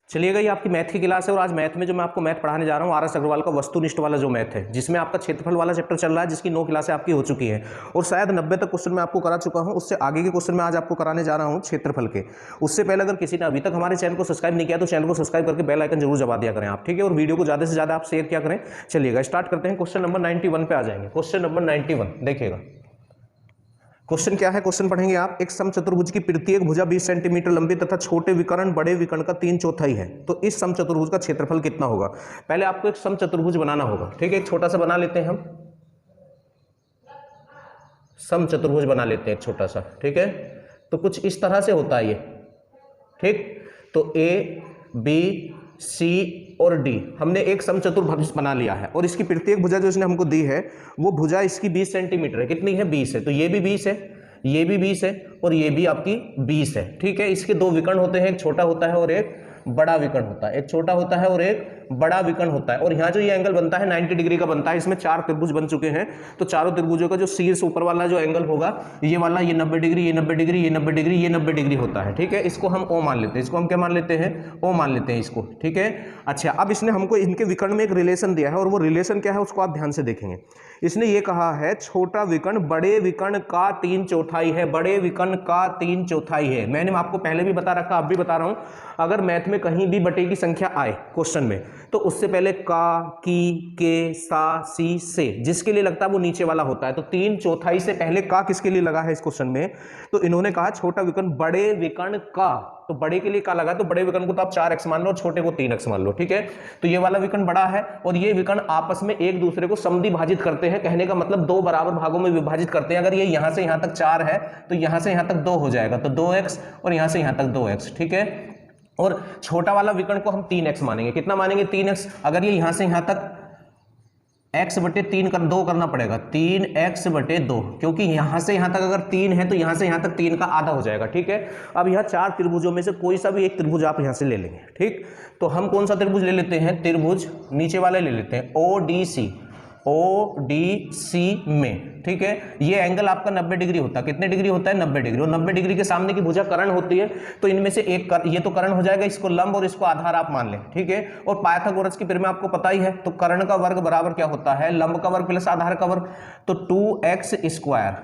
चलिएगा, ये आपकी मैथ की क्लास है और आज मैथ में जो मैं आपको मैथ पढ़ाने जा रहा हूँ आर.एस. अग्रवाल का वस्तुनिष्ठ वाला जो मैथ है, जिसमें आपका क्षेत्रफल वाला चैप्टर चल रहा है, जिसकी 9 क्लासें आपकी हो चुकी हैं और शायद 90 तक क्वेश्चन मैं आपको करा चुका हूँ। उससे आगे के क्वेश्चन मैं आज आपको कराने जा रहा हूँ क्षेत्रफल के। उससे पहले अगर किसी ने अभी तक हमारे चैनल को सब्सक्राइब नहीं किया तो चैनल को सब्सक्राइब करके बेल आइकन जरूर दबा दिया करें आप, ठीक है, और वीडियो को ज़्यादा से ज़्यादा आप शेयर किया करें। चलिएगा स्टार्ट करते हैं, क्वेश्चन नंबर 91 पे आ जाएंगे। क्वेश्चन नंबर 91 देखिएगा, क्वेश्चन क्या है, क्वेश्चन पढ़ेंगे आप। एक समचतुर्भुज की प्रत्येक भुजा 20 सेंटीमीटर लंबी तथा छोटे विकर्ण बड़े विकर्ण का 3/4 है, तो इस समचतुर्भुज का क्षेत्रफल कितना होगा। पहले आपको एक समचतुर्भुज बनाना होगा, ठीक है, एक छोटा सा बना लेते हैं हम, समचतुर्भुज बना लेते हैं एक छोटा सा, ठीक है। तो कुछ इस तरह से होता है ये, ठीक। तो ए बी सी और डी हमने एक समचतुर्भुज बना लिया है और इसकी प्रत्येक भुजा जो इसने हमको दी है वो भुजा इसकी 20 सेंटीमीटर है। कितनी है, 20 है। तो ये भी 20 है, ये भी 20 है और ये भी आपकी 20 है, ठीक है। इसके दो विकर्ण होते हैं, एक छोटा होता है और एक बड़ा विकर्ण होता है, एक छोटा होता है और एक बड़ा विकर्ण होता है। और यहाँ जो ये एंगल बनता है 90 डिग्री का बनता है। इसमें 4 त्रिभुज बन चुके हैं, तो चारों त्रिभुजों का जो शीर्ष ऊपर वाला जो एंगल होगा ये वाला, ये 90 डिग्री, ये 90 डिग्री, ये 90 डिग्री, ये 90 डिग्री होता है, ठीक है। इसको हम ओ मान लेते हैं, इसको हम क्या मान लेते हैं, ओ मान लेते हैं इसको, ठीक है। अच्छा, अब इसने हमको इनके विकर्ण में एक रिलेशन दिया है और वो रिलेशन क्या है उसको आप ध्यान से देखेंगे। इसने ये कहा है छोटा विकर्ण बड़े विकर्ण का 3/4 है, बड़े विकर्ण का 3/4 है। मैंने आपको पहले भी बता रखा, अब भी बता रहा हूं, अगर मैथ में कहीं भी बटे की संख्या आए क्वेश्चन में तो उससे पहले का, की, के, सा, सी, से जिसके लिए लगता है वो नीचे वाला होता है। तो 3/4 से पहले का किसके लिए लगा है इस क्वेश्चन में, तो इन्होंने कहा छोटा विकर्ण बड़े विकर्ण का, तो बड़े के लिए का लगा, तो बड़े विकर्ण को तो आप 4x मान लो और छोटे को 3x मान लो, ठीक है। तो ये वाला विकर्ण बड़ा है और ये विकर्ण आपस में एक दूसरे को समद्विभाजित करते हैं, कहने का मतलब दो बराबर भागों में विभाजित करते हैं। अगर ये यहां से यहां तक 4 है तो यहां से यहां तक 2 हो जाएगा, तो 2x और यहां से यहां तक 2x, ठीक है। और छोटा वाला विकर्ण को हम 3x मानेंगे। कितना मानेंगे, 3x। अगर ये यहां से यहां तक x बटे 3 कर 2 करना पड़ेगा, 3x बटे 2, क्योंकि यहां से यहां तक अगर 3 है तो यहां से यहां तक 3 का आधा हो जाएगा, ठीक है। अब यहां 4 त्रिभुजों में से कोई सा भी एक त्रिभुज आप यहां से ले लेंगे, ठीक। तो हम कौन सा त्रिभुज ले लेते हैं, त्रिभुज नीचे वाले ले लेते हैं, ODC, ODC में, ठीक है। ये एंगल आपका 90 डिग्री होता है। कितने डिग्री होता है, 90 डिग्री। और 90 डिग्री के सामने की भुजा कर्ण होती है, तो इनमें से एक ये तो कर्ण हो जाएगा, इसको लंब और इसको आधार आप मान लें, ठीक है। और पाइथागोरस की पिरमा आपको पता ही है, तो कर्ण का वर्ग बराबर क्या होता है, लंब का वर्ग प्लस आधार का वर्ग, तो 2x²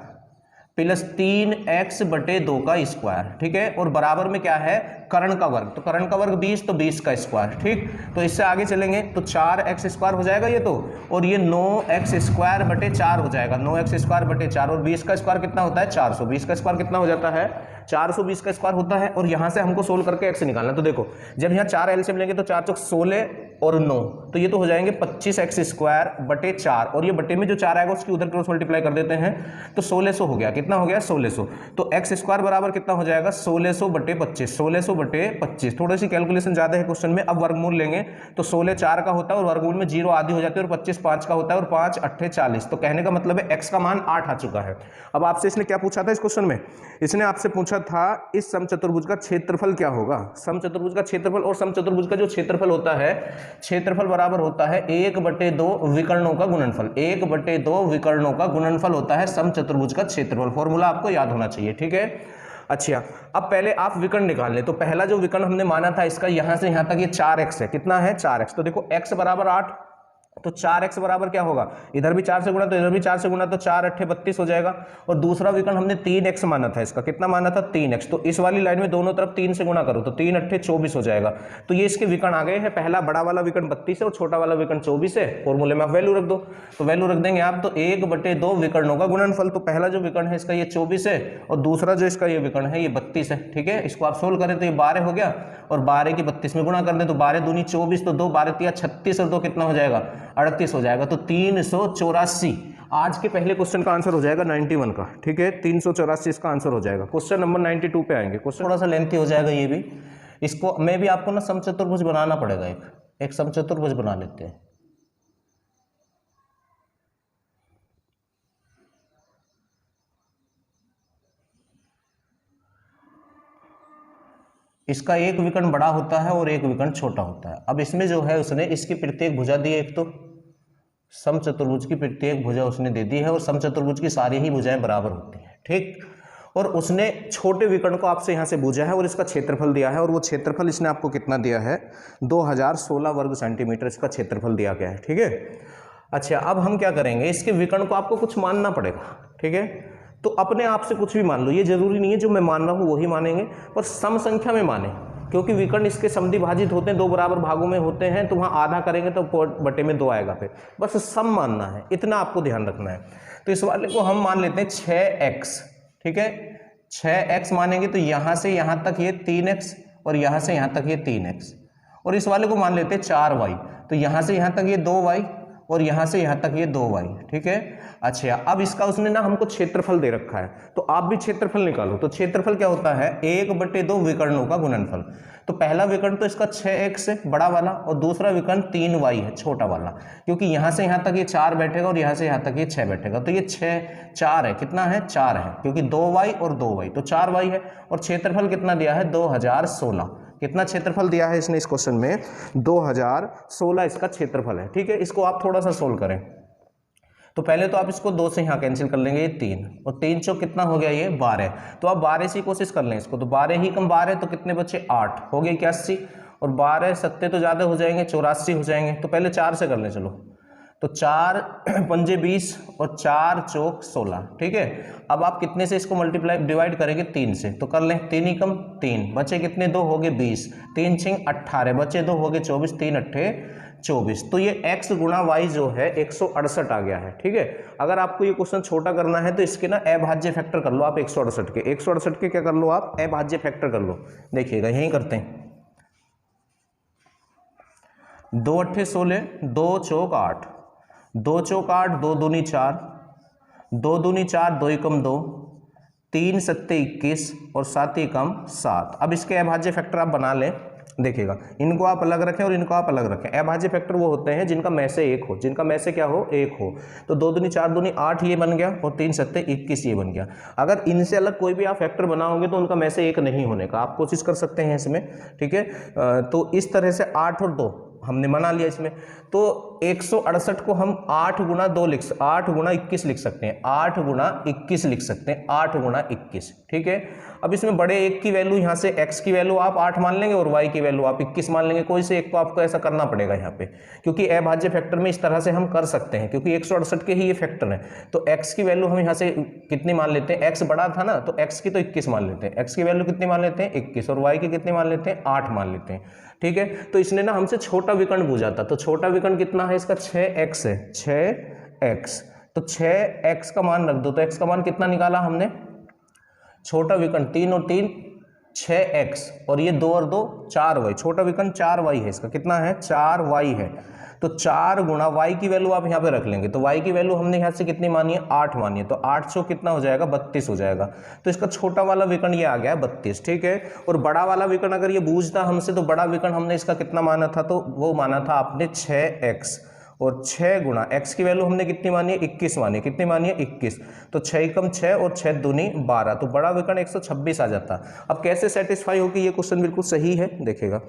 प्लस 3x बटे 2 का स्क्वायर, ठीक है। और बराबर में क्या है, कर्ण का वर्ग, तो कर्ण का वर्ग 20, तो 20 का स्क्वायर, ठीक। तो इससे आगे चलेंगे तो 4x² हो जाएगा ये तो, और ये 9x² बटे 4 हो जाएगा, 9x² बटे 4, और 20 का स्क्वायर कितना होता है, 400। 20 का स्क्वायर कितना हो जाता है, 420 का स्क्वायर होता है। और यहां से हमको सोल्व करके x निकालना, तो देखो जब यहाँ 4 एलसीएम लेंगे तो 4 चौक 16 और 9, तो ये तो हो जाएंगे 25x² बटे 4, और ये बटे में जो 4 आएगा उसकी उधर क्रॉस मल्टीप्लाई कर देते हैं, तो 1600 हो गया। कितना हो गया, 1600। तो x² बराबर कितना हो जाएगा, 1600 बटे 25, 1600 बटे 25। थोड़ी सी कैलकुलेशन ज्यादा है क्वेश्चन में। अब वर्गमूल लेंगे तो 16 4 का होता है और वर्गमूल में 0 आधी हो जाती है, और 25 5 का होता है, और 5 8 40। तो कहने का मतलब है x का मान 8 आ चुका है। अब आपसे इसने क्या पूछा था इस क्वेश्चन में, इसने आपसे पूछा था इस समचतुर्भुज का क्षेत्रफल क्या होगा। समचतुर्भुज का क्षेत्रफल, और समचतुर्भुज का जो क्षेत्रफल होता है, क्षेत्रफल बराबर होता है 1/2 विकर्णों का गुणनफल। 1/2 विकर्णों का गुणनफल होता है समचतुर्भुज का क्षेत्रफल। फॉर्मूला आपको याद होना चाहिए, ठीक है। अच्छा, अब पहले आप विकर्ण निकाल लें। तो पहला जो विकर्ण हमने माना था इसका यहां से यहां तक ये 4x है। कितना है, 4x। तो देखो x बराबर 8, तो 4x बराबर क्या होगा, इधर भी 4 से गुणा तो इधर भी 4 से गुणा, तो 4 8 32 हो जाएगा। और दूसरा विकर्ण हमने 3x माना था, इसका कितना माना था, 3x। तो इस वाली लाइन में दोनों तरफ 3 से गुणा करो तो 3 8 24 हो जाएगा। तो ये इसके विकर्ण आ गए हैं। पहला बड़ा वाला विकर्ण 32 है और छोटा वाला विकर्ण 24 है। फॉर्मूले में आप वैल्यू रख दो, तो वैल्यू रख देंगे आप, तो 1/2 विकर्णों का गुणनफल। तो पहला जो विकर्ण है इसका ये 24 है और दूसरा जो इसका ये विकर्ण है ये 32 है, ठीक है। इसको आप सोल्व करें तो ये 12 हो गया, और 12 की 32 में गुणा कर दें तो 12 दूनी 24, तो 2 12 तिया 36 और 2 कितना हो जाएगा, 38 हो जाएगा। तो 384 आज के पहले क्वेश्चन का आंसर हो जाएगा 91 का, ठीक है। 384 इसका आंसर हो जाएगा। क्वेश्चन नंबर 92 पे आएंगे। क्वेश्चन थोड़ा सा लेंथी हो जाएगा ये भी, इसको मैं भी आपको ना समचतुर्भुज बनाना पड़ेगा, एक समचतुर्भुज बना लेते हैं। इसका एक विकर्ण बड़ा होता है और एक विकर्ण छोटा होता है। अब इसमें जो है उसने इसकी प्रत्येक भुजा दी है, एक तो समचतुर्भुज की प्रत्येक भुजा उसने दे दी है, और समचतुर्भुज की सारी ही भुजाएं बराबर होती हैं, ठीक। और उसने छोटे विकर्ण को आपसे यहाँ से बूझा है और इसका क्षेत्रफल दिया है, और वो क्षेत्रफल इसने आपको कितना दिया है, 2016 वर्ग सेंटीमीटर इसका क्षेत्रफल दिया गया है। ठीक है, अच्छा अब हम क्या करेंगे, इसके विकर्ण को आपको कुछ मानना पड़ेगा। ठीक है, तो अपने आप से कुछ भी मान लो, ये जरूरी नहीं है जो मैं मान रहा हूँ वही मानेंगे, पर सम संख्या में माने, क्योंकि विकर्ण इसके समद्विभाजित होते हैं, 2 बराबर भागों में होते हैं, तो वहाँ आधा करेंगे तो बटे में 2 आएगा, फिर बस सम मानना है, इतना आपको ध्यान रखना है। तो इस वाले को हम मान लेते हैं 6x। ठीक है, 6x मानेंगे तो यहाँ से यहाँ तक ये 3x और यहाँ से यहाँ तक ये 3x, और इस वाले को मान लेते हैं 4y, तो यहाँ से यहाँ तक ये 2y और यहाँ से यहाँ तक ये 2y। ठीक है, अच्छा अब इसका उसने ना हमको क्षेत्रफल दे रखा है, तो आप भी क्षेत्रफल निकालो। तो क्षेत्रफल क्या होता है, 1/2 विकर्णों का गुणनफल। तो पहला विकर्ण तो इसका 6x है बड़ा वाला, और दूसरा विकर्ण 3y है छोटा वाला, क्योंकि यहाँ से यहाँ तक ये 4 बैठेगा और यहाँ से यहाँ तक ये 6 बैठेगा, तो ये 4 है, कितना है 4 है, क्योंकि 2y और 2y तो 4y है। और क्षेत्रफल कितना दिया है, 2016। कितना क्षेत्रफल दिया है इसने इस क्वेश्चन में, 2016 इसका क्षेत्रफल है। ठीक है, इसको आप थोड़ा सा सोल्व करें। तो पहले तो आप इसको 2 से यहाँ कैंसिल कर लेंगे, ये 3 और 3 चौक कितना हो गया, ये 12। तो आप 12 से कोशिश कर लें इसको, तो 12 ही कम 12 तो कितने बचे, 8 हो गए 81, और 12 7 तो ज़्यादा हो जाएंगे, 84 हो जाएंगे। तो पहले 4 से कर लें, चलो, तो 4 पंजे 20 और 4 चौक 16। ठीक है, अब आप कितने से इसको मल्टीप्लाई डिवाइड करेंगे, 3 से, तो कर लें, 3 ही कम 3 बचे कितने, 2 हो गए 20, 3 6 18 बचे 2 हो गए 24, 3 8 24। तो ये x गुणा y जो है 168 आ गया है। ठीक है, अगर आपको ये क्वेश्चन छोटा करना है तो इसके ना अभाज्य फैक्टर कर लो आप 168 के, 168 के क्या कर लो आप, अभाज्य फैक्टर कर लो। देखिएगा यहीं करते हैं, 2 8 16, 2 चौक 8, 2 चौक 8, 2 दूनी 4, 2 दूनी 4, 2 एकम 2, 3 7 21 और 7 एकम 7। अब इसके अभाज्य फैक्टर आप बना लें। देखिएगा, इनको आप अलग रखें और इनको आप अलग रखें। अभाज्य फैक्टर वो होते हैं जिनका में से 1 हो, जिनका में से क्या हो, 1 हो। तो 2 दूनी 4 दूनी 8 ये बन गया, और 3 7 21 ये बन गया। अगर इनसे अलग कोई भी आप फैक्टर बनाओगे तो उनका में से 1 नहीं होने का, आप कोशिश कर सकते हैं इसमें। ठीक है, तो इस तरह से 8 और 2 हमने बना लिया इसमें। तो 168 को हम 8 गुणा 8 गुणा 21 लिख सकते हैं, 8 गुणा 21 लिख सकते हैं, 8 गुणा 21। ठीक है, अब इसमें बड़े एक की वैल्यू, यहाँ से x की वैल्यू आप 8 मान लेंगे और y की वैल्यू आप 21 मान लेंगे। कोई से एक को आपको ऐसा करना पड़ेगा यहाँ पे, क्योंकि अभाज्य फैक्टर में इस तरह से हम कर सकते हैं, क्योंकि 168 के ही ये फैक्टर है। तो x की वैल्यू हम यहाँ से कितनी मान लेते हैं, x बड़ा था ना, तो x की तो 21 मान लेते हैं, x की वैल्यू कितनी मान लेते हैं 21, और y की कितनी मान लेते हैं 8 मान लेते हैं। ठीक है, तो इसने ना हमसे छोटा विकर्ण पूछा था, तो छोटा विकर्ण कितना है इसका, 6x है, 6x। तो 6x का मान रख दो, तो x का मान कितना निकाला हमने, छोटा विकर्ण 3 और 3 6x, और ये 2 और 2 4y, छोटा विकर्ण 4y है, इसका कितना है 4y है। तो 4 गुणा y की वैल्यू आप यहाँ पे रख लेंगे, तो y की वैल्यू हमने यहाँ से कितनी मानी है, 8 मानी है, तो 8 सौ कितना हो जाएगा, 32 हो जाएगा। तो इसका छोटा वाला विकर्ण ये आ गया 32। ठीक है, और बड़ा वाला विकर्ण अगर ये बूझता हमसे, तो बड़ा विकर्ण हमने इसका कितना माना था, तो वो माना था आपने 6x, और 6 गुणा x की वैल्यू हमने कितनी मानी है, 21 मानी है, कितनी मानी है 21। तो 6 कम 6 और 6 दूनी 12, तो बड़ा विकर्ण 126 आ जाता। अब कैसे सेटिस्फाई हो कि ये क्वेश्चन बिल्कुल सही है, देखिएगा,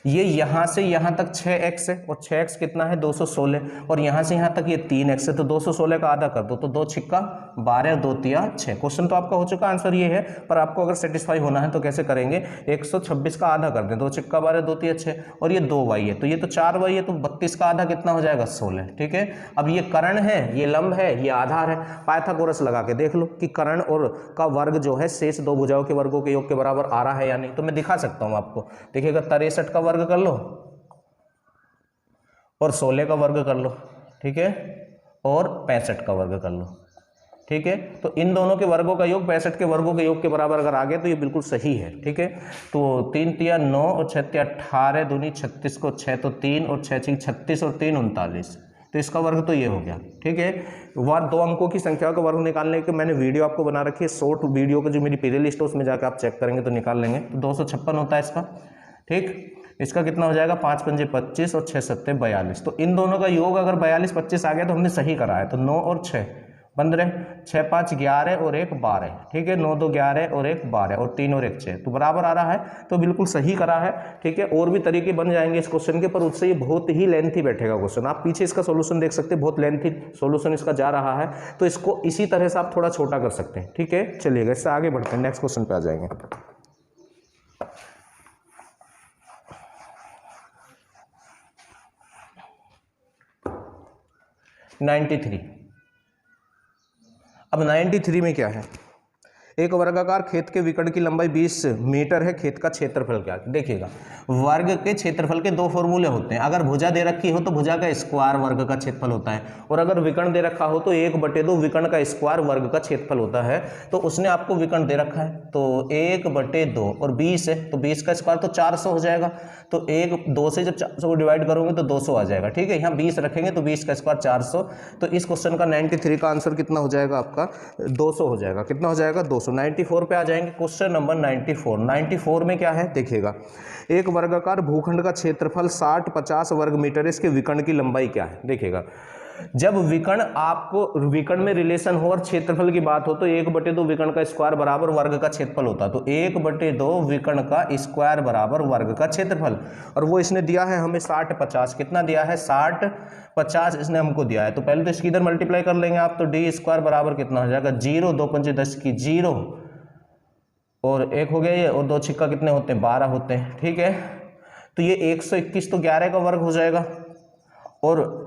ये यहाँ से यहाँ तक 6x है, और 6x कितना है 216, और यहाँ से यहाँ तक ये 3x है, तो 216 का आधा कर दो, तो 2 छिक्का 12 और 2 तिया 6। क्वेश्चन तो आपका हो चुका, आंसर ये है, पर आपको अगर सेटिस्फाई होना है तो कैसे करेंगे, 126 का आधा कर दें, 2 छिक्का 12 2 तिया 6, और ये 2y है, तो ये तो 4y है, तो 32 का आधा कितना हो जाएगा 16। ठीक है, अब ये कर्ण है, ये लंब है, ये आधार है। पाइथागोरस लगा के देख लो कि कर्ण और का वर्ग जो है शेष 2 भुजाओं के वर्गों के योग के बराबर आ रहा है या नहीं, तो मैं दिखा सकता हूं आपको। देखिएगा, 63 का वर्ग कर लो और 16 का वर्ग कर लो, ठीक है, और 65 का वर्ग कर लो। ठीक है, तो इन दोनों के वर्गों का योग 65 के वर्गों के योग के बराबर अगर आ गए तो ये बिल्कुल सही है। ठीक है, तो 3 तिया 9 और 6 तिया 18 दूनी 36 को 6 तो 3 और 6 6 36 और 3 39, तो इसका वर्ग तो ये हो गया। ठीक है, वह 2 अंकों की संख्या का वर्ग निकालने के मैंने वीडियो आपको बना रखी है, शॉर्ट वीडियो का जो मेरी प्ले लिस्ट है उसमें जाकर आप चेक करेंगे तो निकाल लेंगे। तो 256 होता है इसका। ठीक, इसका कितना हो जाएगा, 5 पंजे 25 और 6 सत्ते 42। तो इन दोनों का योग अगर 42 25 आ गया तो हमने सही करा है। तो 9 और 6 बंद रहे, 6 5 11 और 1 12, ठीक है, 9 2 11 और 1 12 और 3 और 1 6, तो बराबर आ रहा है, तो बिल्कुल सही करा है, ठीक है। और भी तरीके बन जाएंगे इस क्वेश्चन के, पर उससे ये बहुत ही लेंथी बैठेगा क्वेश्चन। आप पीछे इसका सोल्यूशन देख सकते हैं, बहुत लेंथी सोल्यूशन इसका जा रहा है, तो इसको इसी तरह से आप थोड़ा छोटा कर सकते हैं, ठीक है। चलिएगा इससे आगे बढ़ते हैं, नेक्स्ट क्वेश्चन पे आ जाएंगे। 93। अब 93 में क्या है, एक वर्गाकार खेत के विकर्ण की लंबाई 20 मीटर है, खेत का क्षेत्रफल क्या है। देखिएगा, वर्ग के क्षेत्रफल के दो फॉर्मूले होते हैं। अगर भुजा दे रखी हो तो भुजा का स्क्वायर वर्ग का क्षेत्रफल होता है, और अगर विकर्ण दे रखा हो तो 1/2 विकर्ण का स्क्वायर वर्ग का क्षेत्रफल होता है। तो उसने आपको विकर्ण दे रखा है, तो 1/2 और 20 है, तो 20 का स्क्वायर तो 400 हो जाएगा। तो 2 से जब 400 को डिवाइड करोगे तो 200 आ जाएगा, ठीक है। यहाँ 20 रखेंगे तो 20 का स्क्वायर 400, तो इस क्वेश्चन का 93 का आंसर कितना हो जाएगा आपका, 200 हो जाएगा। कितना हो जाएगा, 200। 94 पे आ जाएंगे, क्वेश्चन नंबर 94। 94 में क्या है, देखिएगा, एक वर्गाकार भूखंड का क्षेत्रफल 60 50 वर्ग मीटर है, इसके विकर्ण की लंबाई क्या है। देखिएगा, जब विकर्ण आपको विकर्ण में रिलेशन हो और क्षेत्रफल की बात हो तो 1/2 विकर्ण का स्क्वायर बराबर वर्ग का क्षेत्रफल होता है। तो 1/2 विकर्ण का स्क्वायर बराबर वर्ग का क्षेत्रफल, और वो इसने दिया है हमें 60 50। कितना दिया है, 60 50 इसने हमको दिया है। तो पहले तो इसकी इधर मल्टीप्लाई कर लेंगे आप, तो डी स्क्वायर बराबर कितना हो जाएगा, 0 2 5 10 की 0 और 1 हो गया ये, और 2 छिक्का कितने होते हैं, 12 होते हैं, ठीक है। तो ये 121 तो 11 का वर्ग हो जाएगा, और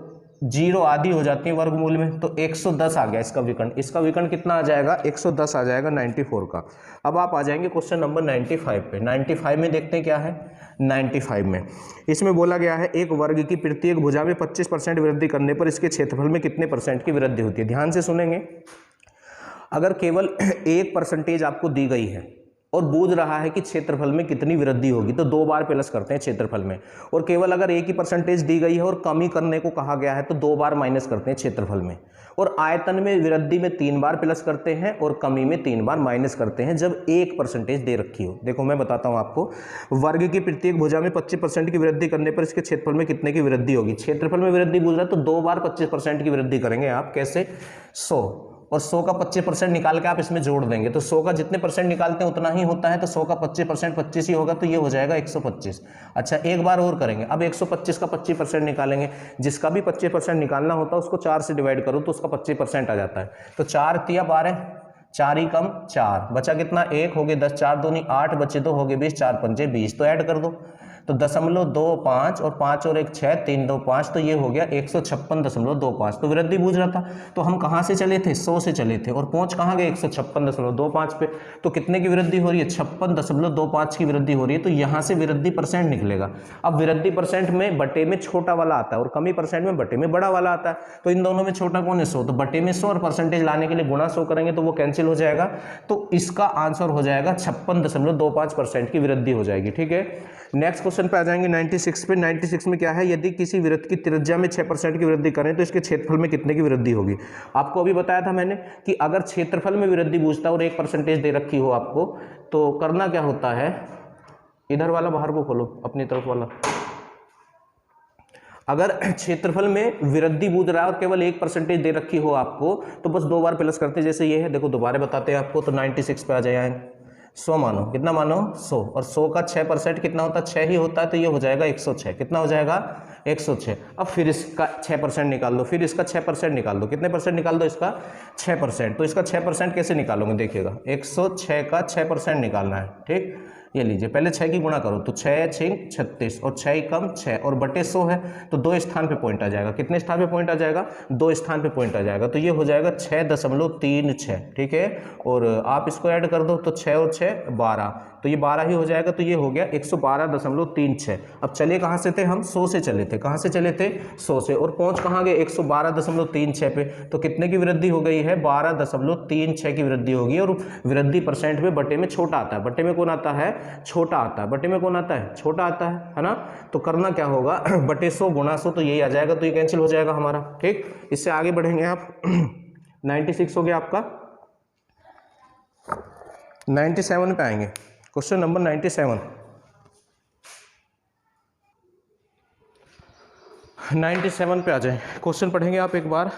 0 आधी हो जाती है वर्गमूल में, तो 110 आ गया इसका विकर्ण। इसका विकर्ण कितना आ जाएगा, 110 आ जाएगा 94 का। अब आप आ जाएंगे क्वेश्चन नंबर 95 पे। 95 में देखते हैं क्या है। 95 में इसमें बोला गया है, एक वर्ग की प्रत्येक भुजा में 25% वृद्धि करने पर इसके क्षेत्रफल में कितने % की वृद्धि होती है। ध्यान से सुनेंगे, अगर केवल 1% आपको दी गई है और बूझ रहा है कि क्षेत्रफल में कितनी वृद्धि होगी, तो 2 बार प्लस करते हैं क्षेत्रफल में। और केवल अगर 1 ही % दी गई है और कमी करने को कहा गया है तो 2 बार माइनस करते हैं क्षेत्रफल में। और आयतन में वृद्धि में 3 बार प्लस करते हैं और कमी में 3 बार माइनस करते हैं जब 1% दे रखी हो। देखो मैं बताता हूं आपको, वर्ग की प्रत्येक भुजा में 25% की वृद्धि करने पर इसके क्षेत्रफल में कितने की वृद्धि होगी। क्षेत्रफल में वृद्धि बूझ रहा है तो 2 बार 25% की वृद्धि करेंगे आप। कैसे, 100, और 100 का 25% निकाल के आप इसमें जोड़ देंगे, तो 100 का जितने % निकालते हैं उतना ही होता है, तो 100 का 25% 25 ही होगा, तो ये हो जाएगा 125। अच्छा, एक बार और करेंगे, अब 125 का 25% निकालेंगे। जिसका भी 25% निकालना होता है उसको 4 से डिवाइड करो तो उसका 25% आ जाता है। तो 4 तिया 12, 4 ही कम 4, बचा कितना, 1 हो गए 10, 4 दूनी 8, बचे 2 हो गए 20, 4 पंजे 20, तो ऐड कर दो, तो 0.25 और 5 और 1 6, 3 2 5, तो ये हो गया 156.25। तो वृद्धि बूझ रहा था, तो हम कहाँ से चले थे, 100 से चले थे, और पहुंच कहाँ गए, 156.25 पे। तो कितने की वृद्धि हो रही है, 56.25 की वृद्धि हो रही है। तो यहाँ से वृद्धि % निकलेगा। अब वृद्धि % में बटे में छोटा वाला आता है और कमी % में बटे में बड़ा वाला आता है। तो इन दोनों में छोटा कौन है, 100, तो बटे में 100 और % लाने के लिए गुणा 100 करेंगे तो वो कैंसिल हो जाएगा। तो इसका आंसर हो जाएगा 56.25% की वृद्धि हो जाएगी, ठीक है। नेक्स्ट क्वेश्चन पे आ जाएंगे 96 पे। 96 में क्या है, यदि किसी वृत्त की त्रिज्या में 6% की वृद्धि करें तो इसके क्षेत्रफल में कितने की वृद्धि होगी। आपको अभी बताया था मैंने कि अगर क्षेत्रफल में वृद्धि पूछता और 1% दे रखी हो आपको, तो करना क्या होता है, इधर वाला बाहर को खोलो, अपनी तरफ वाला। अगर क्षेत्रफल में वृद्धि बूझ रहा है और केवल 1% दे रखी हो आपको, तो बस 2 बार प्लस करते हैं। जैसे ये है, देखो दोबारा बताते हैं आपको। तो 96 पे आ जाए, 100 मानो, कितना मानो, 100, और 100 का 6% कितना होता है, 6 ही होता है, तो ये हो जाएगा 106। कितना हो जाएगा, 106। अब फिर इसका 6% निकाल दो, फिर इसका 6% निकाल दो। कितने % निकाल दो, इसका 6%। तो इसका 6% कैसे निकालोगे, देखिएगा, 106 का 6% निकालना है, ठीक। ये लीजिए, पहले 6 की गुणा करो, तो 6 6 36 और 6 कम 6 और बटे 100 है, तो 2 स्थान पे पॉइंट आ जाएगा। कितने स्थान पे पॉइंट आ जाएगा, 2 स्थान पे पॉइंट आ जाएगा। तो ये हो जाएगा 6.36, ठीक है। और आप इसको ऐड कर दो, तो 6 और 6 12, तो ये 12 ही हो जाएगा। तो ये हो गया 112.36। अब चले कहाँ से थे हम, 100 से चले थे। कहाँ से चले थे, 100 से, और पहुँच कहाँ गए, 112.36 पे। तो कितने की वृद्धि हो गई है, 12.36 की वृद्धि होगी। और वृद्धि % में बटे में छोटा आता है, बटे में कौन आता है, छोटा आता है, बटे में कौन आता है, छोटा आता है ना। तो करना क्या होगा, बटे 100 गुणा 100, तो यही आ जाएगा, तो ये कैंसिल हो जाएगा हमारा, ठीक। इससे आगे बढ़ेंगे आप। 96 हो गया आपका। 97 पे आएंगे, क्वेश्चन नंबर 97। 97 पे आ जाए, क्वेश्चन पढ़ेंगे आप एक बार।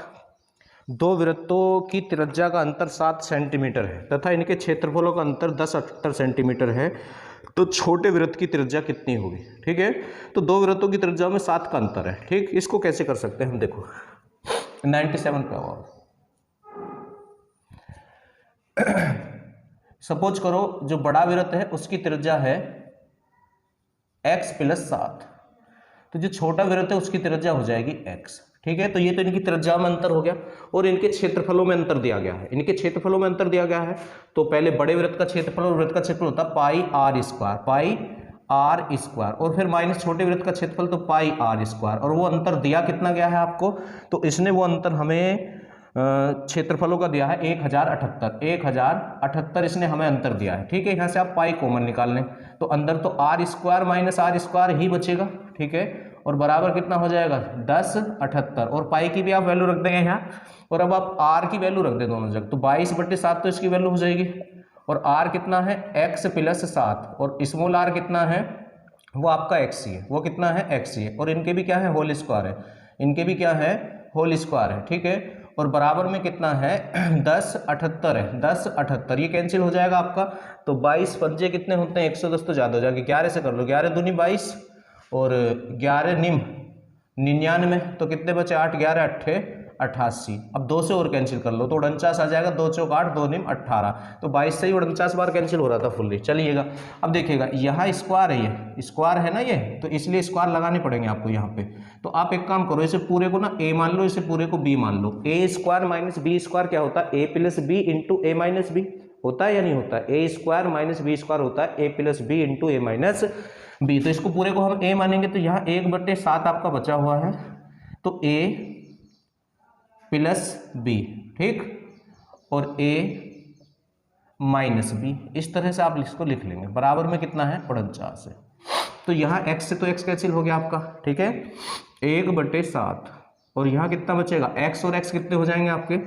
दो वृत्तों की त्रिज्या का अंतर 7 सेंटीमीटर है तथा इनके क्षेत्रफलों का अंतर 10-78 सेंटीमीटर है, तो छोटे वृत्त की त्रिज्या कितनी होगी। ठीक है, तो दो वृत्तों की त्रिज्या में 7 का अंतर है। ठीक, इसको कैसे कर सकते हैं हम, देखो 97 पे आओ। सपोज करो जो बड़ा वृत्त है उसकी त्रिज्या है x + 7, तो जो छोटा वृत्त है उसकी त्रिज्या हो जाएगी x। ठीक है, तो ये तो इनकी त्रिज्या में अंतर हो गया और इनके क्षेत्रफलों में अंतर दिया गया है। इनके क्षेत्रफलों में अंतर दिया गया है तो पहले बड़े वृत्त का क्षेत्रफल और वृत्त का क्षेत्रफल होता है पाई r स्क्वायर और फिर माइनस छोटे वृत्त का क्षेत्रफल तो पाई r स्क्वायर, और वो अंतर दिया कितना गया है आपको, तो इसने वो अंतर हमें क्षेत्रफलों का दिया है 1078 इसने हमें अंतर दिया है। ठीक है, यहाँ से आप पाई कॉमन निकाल लें तो अंदर तो r square minus r square ही बचेगा। ठीक है, और बराबर कितना हो जाएगा 1078, और पाई की भी आप वैल्यू रख देंगे यहाँ, और अब आप r की वैल्यू रख दें दोनों जगह, तो 22/7 तो इसकी वैल्यू हो जाएगी, और r कितना है x + 7, और स्मॉल r कितना है वो आपका x ही है, वो कितना है x ही है, और इनके भी क्या है होल स्क्वायर है, इनके भी क्या है होल स्क्वायर है। ठीक है, और बराबर में कितना है 1078 है, 1078 ये कैंसिल हो जाएगा आपका, तो 22 पंजे कितने होते हैं 110, तो ज़्यादा हो जाएगा 11 से कर लो, 11 दूनी 22 और 11 निम 99, तो कितने बचे 8 11 8 88। अब 2 से और कैंसिल कर लो तो 49 आ जाएगा, 2 चौक 8 2 निम 18, तो 22 से ही 49 बार कैंसिल हो रहा था फुल्ली। चलिएगा अब देखिएगा यहाँ स्क्वायर है, ये स्क्वायर है ना ये, तो इसलिए स्क्वायर लगाने पड़ेंगे आपको यहाँ पे। तो आप एक काम करो, इसे पूरे को ना a मान लो, इसे पूरे को b मान लो। a square minus b square क्या होता है, a + b into a minus b होता है या नहीं होता है, a square minus b square होता है a + b into a minus b। तो इसको पूरे को हम a मानेंगे तो यहाँ 1/7 आपका बचा हुआ है, तो a + b, ठीक, और a - b, इस तरह से आप इसको लिख लेंगे। बराबर में कितना है 49 है, तो यहाँ x से तो x कैंसिल हो गया आपका। ठीक है, 1/7, और यहाँ कितना बचेगा x और x कितने हो जाएंगे आपके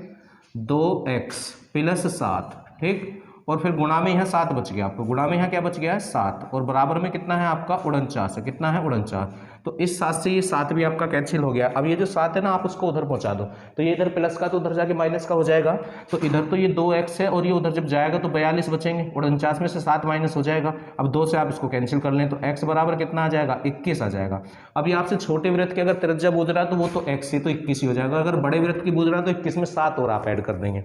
2x + 7। ठीक, और फिर गुणा में यहाँ 7 बच गया आपको, गुणा में यहाँ क्या बच गया है 7, और बराबर में कितना है आपका 49 है, कितना है 49। तो इस 7 से ये 7 भी आपका कैंसिल हो गया। अब ये जो 7 है ना आप उसको उधर पहुंचा दो, तो ये इधर प्लस का तो उधर जाके माइनस का हो जाएगा, तो इधर तो ये 2x है और ये उधर जब जाएगा तो 42 बचेंगे, 49 में से 7 माइनस हो जाएगा। अब 2 से आप इसको कैंसिल कर लें तो x बराबर कितना आ जाएगा 21 आ जाएगा। अब ये आपसे छोटे वृत्त की अगर त्रिज्या पूछ रहा है तो वो तो x ही तो 21 ही हो जाएगा, अगर बड़े वृत्त की पूछ रहा है तो 21 में 7 और आप ऐड कर देंगे।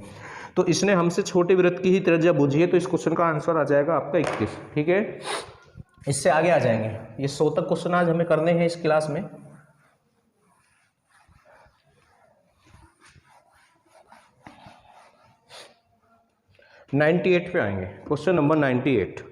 तो इसने हमसे छोटे वृत्त की ही त्रिज्या पूछी है, तो इस क्वेश्चन का आंसर आ जाएगा आपका 21। ठीक है, इससे आगे आ जाएंगे, ये 100 तक क्वेश्चन आज हमें करने हैं इस क्लास में। अब 98 पे आएंगे, क्वेश्चन नंबर 98।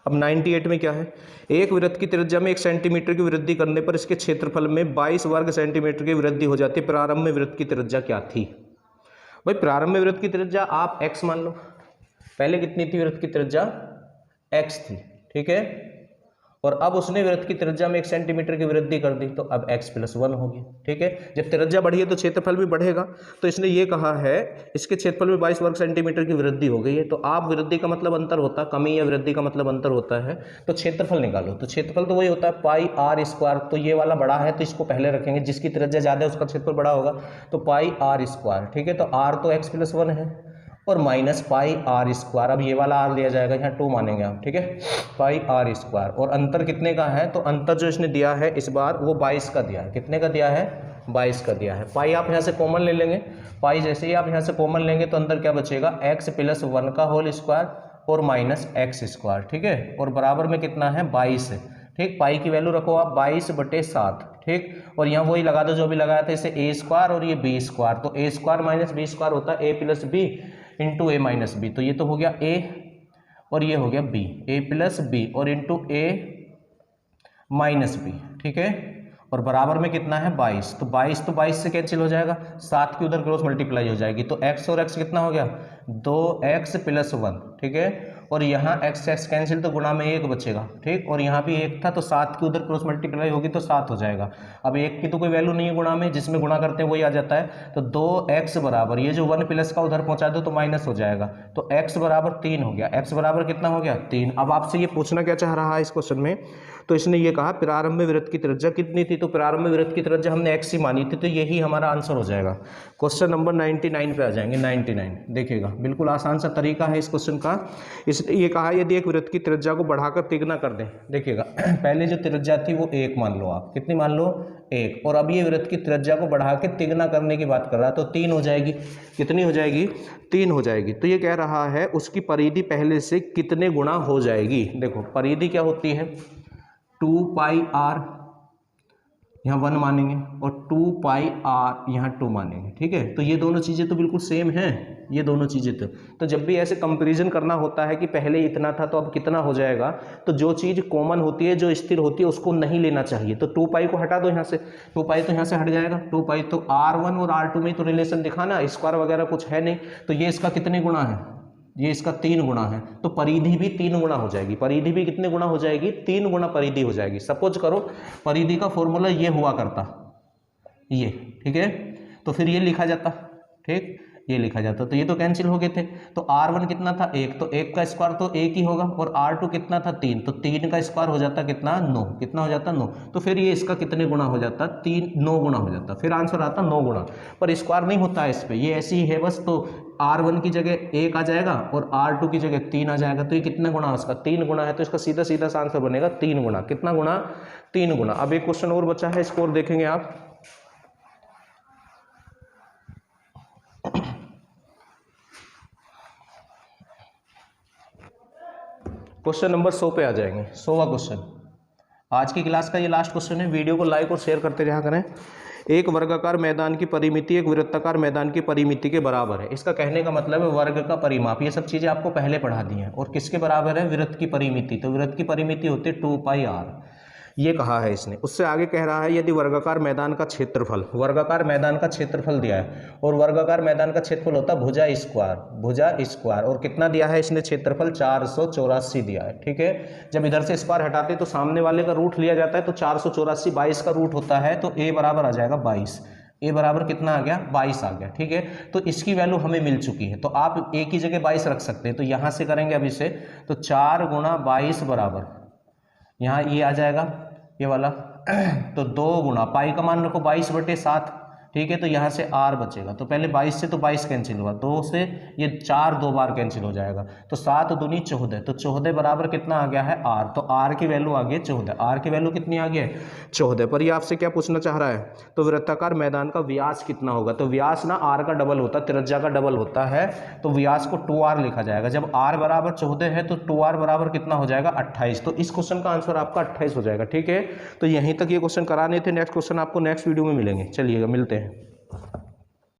अब 98 में क्या है, एक वृत्त की त्रिज्या में 1 सेंटीमीटर की वृद्धि करने पर इसके क्षेत्रफल में 22 वर्ग सेंटीमीटर की वृद्धि हो जाती है। प्रारंभ में वृत्त की त्रिज्या क्या थी। भाई प्रारंभ में वृत्त की त्रिज्या आप x मान लो, पहले कितनी थी वृत्त की त्रिज्या x थी। ठीक है, और अब उसने वृत्त की त्रिज्या में 1 सेंटीमीटर की वृद्धि कर दी, तो अब x + 1 होगी। ठीक है, जब त्रिज्या बढ़ी है तो क्षेत्रफल भी बढ़ेगा, तो इसने ये कहा है इसके क्षेत्रफल में 22 वर्ग सेंटीमीटर की वृद्धि हो गई है। तो आप वृद्धि का मतलब अंतर होता है कमी, या वृद्धि का मतलब अंतर होता है, तो क्षेत्रफल निकालो। तो क्षेत्रफल तो वही होता है पाई r स्क्वायर, तो ये वाला बड़ा है तो इसको पहले रखेंगे, जिसकी त्रिज्या ज़्यादा है उसका क्षेत्रफल बड़ा होगा, तो पाई r स्क्वायर। ठीक है, तो r तो x + 1 है और माइनस पाई r स्क्वायर, अब ये वाला r लिया जाएगा, यहाँ 2 मानेंगे आप। ठीक है, पाई r स्क्वायर, और अंतर कितने का है, तो अंतर जो इसने दिया है इस बार वो 22 का दिया है। कितने का दिया है 22 का दिया है। पाई आप यहाँ से कॉमन ले लेंगे, पाई जैसे ही आप यहाँ से कॉमन लेंगे तो अंदर क्या बचेगा x + 1 का होल स्क्वायर और माइनस x स्क्वायर। ठीक है, और बराबर में कितना है 22 है। ठीक, पाई की वैल्यू रखो आप 22/7। ठीक, और यहाँ वही लगा दो जो भी लगाया था, इसे a स्क्वायर और ये b स्क्वायर, तो a square minus b square होता है a + b into a minus b, तो ये तो हो गया a और ये हो गया b, a + b और इंटू a माइनस b। ठीक है, और बराबर में कितना है 22, तो 22 से कैंसिल हो जाएगा, 7 की उधर क्रॉस मल्टीप्लाई हो जाएगी, तो x और x कितना हो गया 2x + 1। ठीक है, और यहाँ x कैंसिल तो गुणा में 1 बचेगा। ठीक, और यहाँ भी 1 था तो 7 की उधर क्रॉस मल्टीप्लाई होगी तो 7 हो जाएगा। अब 1 की तो कोई वैल्यू नहीं है गुणा में, जिसमें गुणा करते हैं वही आ जाता है, तो 2x बराबर ये जो 1 प्लस का उधर पहुँचा दो तो माइनस हो जाएगा, तो x बराबर 3 हो गया। x बराबर कितना हो गया 3। अब आपसे ये पूछना क्या चाह रहा है इस क्वेश्चन में, तो इसने ये कहा प्रारंभ में वृत्त की त्रिज्या कितनी थी, तो प्रारंभ में वृत्त की त्रिज्या हमने x ही मानी थी, तो यही हमारा आंसर हो जाएगा। क्वेश्चन नंबर 99 पे आ जाएंगे। 99 देखिएगा, बिल्कुल आसान सा तरीका है इस क्वेश्चन का। इसने ये कहा यदि एक वृत्त की त्रिज्या को बढ़ाकर तिगुना कर दें, देखिएगा पहले जो त्रिज्या थी वो 1 मान लो, आप कितनी मान लो 1, और अब ये वृत्त की त्रिज्या को बढ़ा के तिगुना करने की बात कर रहा है, तो 3 हो जाएगी। कितनी हो जाएगी? 3 हो जाएगी। तो ये कह रहा है उसकी परिधि पहले से कितने गुना हो जाएगी। देखो परिधि क्या होती है, 2 पाई आर, यहाँ 1 मानेंगे, और 2 पाई आर यहाँ 2 मानेंगे, ठीक है। तो ये दोनों चीज़ें तो बिल्कुल सेम हैं, ये दोनों चीज़ें तो जब भी ऐसे कंपैरिजन करना होता है कि पहले इतना था तो अब कितना हो जाएगा, तो जो चीज़ कॉमन होती है, जो स्थिर होती है, उसको नहीं लेना चाहिए। तो 2 पाई को हटा दो यहाँ से, 2 पाई तो यहाँ से हट जाएगा, 2 पाई तो R1 और R2 में तो रिलेशन दिखाना, स्क्वायर वगैरह कुछ है नहीं, तो ये इसका कितने गुना है, ये इसका 3 गुना है, तो परिधि भी 3 गुना हो जाएगी। परिधि भी कितने गुना हो जाएगी? 3 गुना परिधि हो जाएगी। सपोज करो परिधि का फॉर्मूला ये हुआ करता, ये, ठीक है, तो फिर ये लिखा जाता, ठीक, ये लिखा जाता, तो ये तो कैंसिल हो गए थे। तो R1 कितना था 1, तो 1 का स्क्वायर तो 1 ही होगा, और R2 कितना था 3, तो 3 का स्क्वायर हो जाता कितना 9, कितना हो जाता 9, तो फिर ये इसका कितने गुना हो जाता 9 गुना हो जाता, फिर आंसर आता 9 गुना। पर स्क्वायर नहीं होता है इस पर, ये ऐसी ही है बस। तो R1 की जगह 1 आ जाएगा और R2 की जगह 3 आ जाएगा, तो ये कितना गुना है उसका 3 गुना है, तो इसका सीधा सीधा सा आंसर बनेगा 3 गुना। कितना गुना? 3 गुना। अब एक क्वेश्चन और बचा है, इसको और देखेंगे आप। क्वेश्चन नंबर 100 पे आ जाएंगे। 100वां क्वेश्चन आज की क्लास का ये लास्ट क्वेश्चन है। वीडियो को लाइक और शेयर करते रहा करें। एक वर्गाकार मैदान की परिमिति एक वृत्ताकार मैदान की परिमिति के बराबर है। इसका कहने का मतलब है वर्ग का परिमाप, ये सब चीज़ें आपको पहले पढ़ा दी हैं। और किसके बराबर है? वृत्त की परिमिति। तो वृत्त की परिमिति होती है 2 पाई आर, ये कहा है इसने। उससे आगे कह रहा है यदि वर्गाकार मैदान का क्षेत्रफल, वर्गाकार मैदान का क्षेत्रफल दिया है, और वर्गाकार मैदान का क्षेत्रफल होता है भुजा स्क्वायर, भुजा स्क्वायर, और कितना दिया है इसने क्षेत्रफल? 484 दिया है, ठीक है। जब इधर से स्क्वायर हटाते तो सामने वाले का रूट लिया जाता है, तो 484 22 का रूट होता है, तो ए बराबर आ जाएगा 22। ए बराबर कितना आ गया? 22 आ गया, ठीक है। तो इसकी वैल्यू हमें मिल चुकी है, तो आप ए की जगह 22 रख सकते हैं। तो यहाँ से करेंगे अब इसे, तो 4 गुणा 22 बराबर, यहाँ ये आ जाएगा ये वाला, तो 2 गुणा पाई का मान रखो 22/7, ठीक है। तो यहाँ से r बचेगा, तो पहले 22 से तो 22 कैंसिल हुआ, 2 से ये 4 2 बार कैंसिल हो जाएगा, तो 7 दूनी 14, तो 14 बराबर कितना आ गया है? r। तो r की वैल्यू आ गई 14, r की वैल्यू कितनी आ गई है? 14। पर ये आपसे क्या पूछना चाह रहा है? तो वृत्ताकार मैदान का व्यास कितना होगा? तो व्यास ना r का डबल होता है, त्रिज्या का डबल होता है, तो व्यास को 2r लिखा जाएगा। जब r बराबर 14 है तो 2r बराबर कितना हो जाएगा? 28। तो इस क्वेश्चन का आंसर आपका 28 हो जाएगा, ठीक है। तो यहीं तक ये क्वेश्चन कराने थे। नेक्स्ट क्वेश्चन आपको नेक्स्ट वीडियो में मिलेंगे। चलिएगा, मिलते हैं।